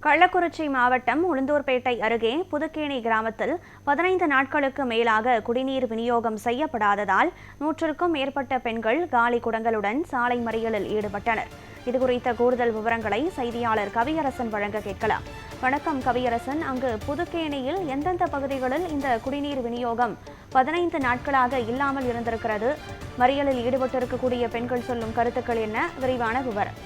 கள்ளக்குறிச்சி மாவட்டம் உளுந்தூர்பேட்டை அருகே புதுக்கேணி கிராமத்தில் 15 நாட்களுக்கு மேலாக குடிநீர் விநியோகம் செய்யப்படாததால் 100க்கும் மேற்பட்ட பெண்கள் காலி குடங்களுடன் சாலை மறியலில் ஈடுபட்டனர். இதுகுறித்த கூடுதல் விவரங்களை செய்தியாளர் கவியரசன் வழங்க கேட்கலாம். வணக்கம் கவியரசன், அங்கு புதுக்கேணியில் எந்தெந்த பகுதிகளில் இந்த குடிநீர் விநியோகம் 15 நாட்களாக இல்லாமல் இருந்திருக்கிறது? மறியலில் ஈடுபட்டிருக்கக்கூடிய பெண்கள் சொல்லும் கருத்துக்கள் என்ன? விரிவான விவரம்.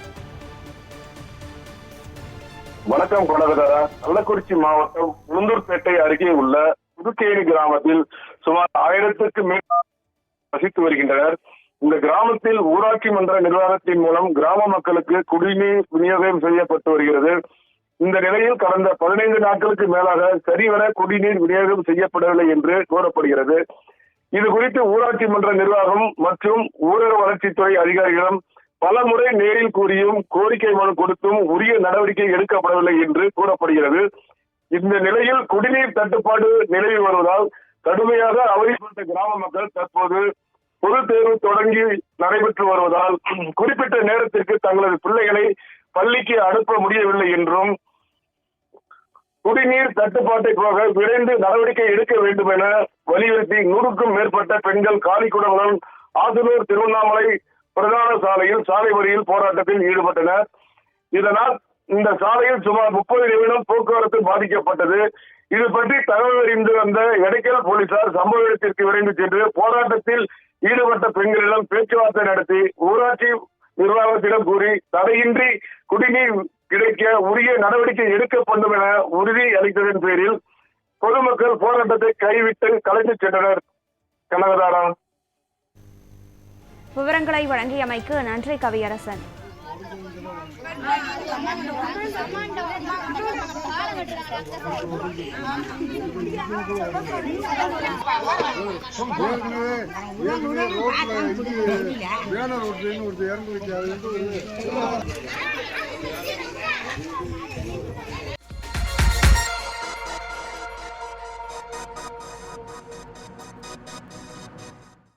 வணக்கம் கொடகதாரா. கள்ளக்குறிச்சி மாவட்டம் உளுந்தூர்பேட்டை அருகே உள்ள புதுக்கேணி கிராமத்தில் சுமார் 1000க்கும் மேற்பட்டோர் வசித்து வருகின்றனர். இந்த கிராமத்தில் ஊராட்சி மன்ற நிர்வாகத்தின் மூலம் கிராம மக்களுக்கு குடிநீர் விநியோகம் செய்யப்பட்டு வருகிறது. இந்த நிலையில் கடந்த 15 நாட்களுக்கு மேலாக சரிவர குடிநீர் விநியோகம் செய்யப்படவில்லை என்று கூறப்படுகிறது. இது குறித்து ஊராட்சி மன்ற நிர்வாகம் மற்றும் ஊரக வளர்ச்சித்துறை அதிகாரிகளிடம் பல முறை நேரில் கூறியும் கோரிக்கை மனு கொடுத்தும் உரிய நடவடிக்கை எடுக்கப்படவில்லை என்று கூறப்படுகிறது. இந்த நிலையில் குடிநீர் தட்டுப்பாடு நிலவி வருவதால் கடுமையாக அவதிப்பட்ட கிராம மக்கள் தற்போது பொது தேர்வு தொடங்கி நடைபெற்று வருவதால் குறிப்பிட்ட நேரத்திற்கு தங்களது பிள்ளைகளை பள்ளிக்கு அனுப்ப முடியவில்லை என்றும் குடிநீர் தட்டுப்பாட்டை போக விரைந்து நடவடிக்கை எடுக்க வேண்டும் என வலியுறுத்தி 100க்கும் மேற்பட்ட பெண்கள் காலிக்குடங்களுடன் ஆதனூர் திருவண்ணாமலை பிரதான சாலையில் சாலை மறியல் போராட்டத்தில் ஈடுபட்டனர். இதனால் இந்த சாலையில் சுமார் 30 நிமிடம் போக்குவரத்து பாதிக்கப்பட்டது. இது பற்றி தகவல் அறிந்து வந்த எடைக்கல் போலீசார் சம்பவ இடத்திற்கு விரைந்து சென்று போராட்டத்தில் ஈடுபட்ட பெண்களிடம் பேச்சுவார்த்தை நடத்தி ஊராட்சி நிர்வாகத்திடம் கூறி தடையின்றி குடிநீர் கிடைக்க உரிய நடவடிக்கை எடுக்கப்படும் என உறுதி அளித்ததன் பேரில் பொதுமக்கள் போராட்டத்தை கைவிட்டு கலைந்து சென்றனர். கனகதாரா, விவரங்களை வழங்கியமைக்கு நன்றி கவியரசன். வேண ரோட்ல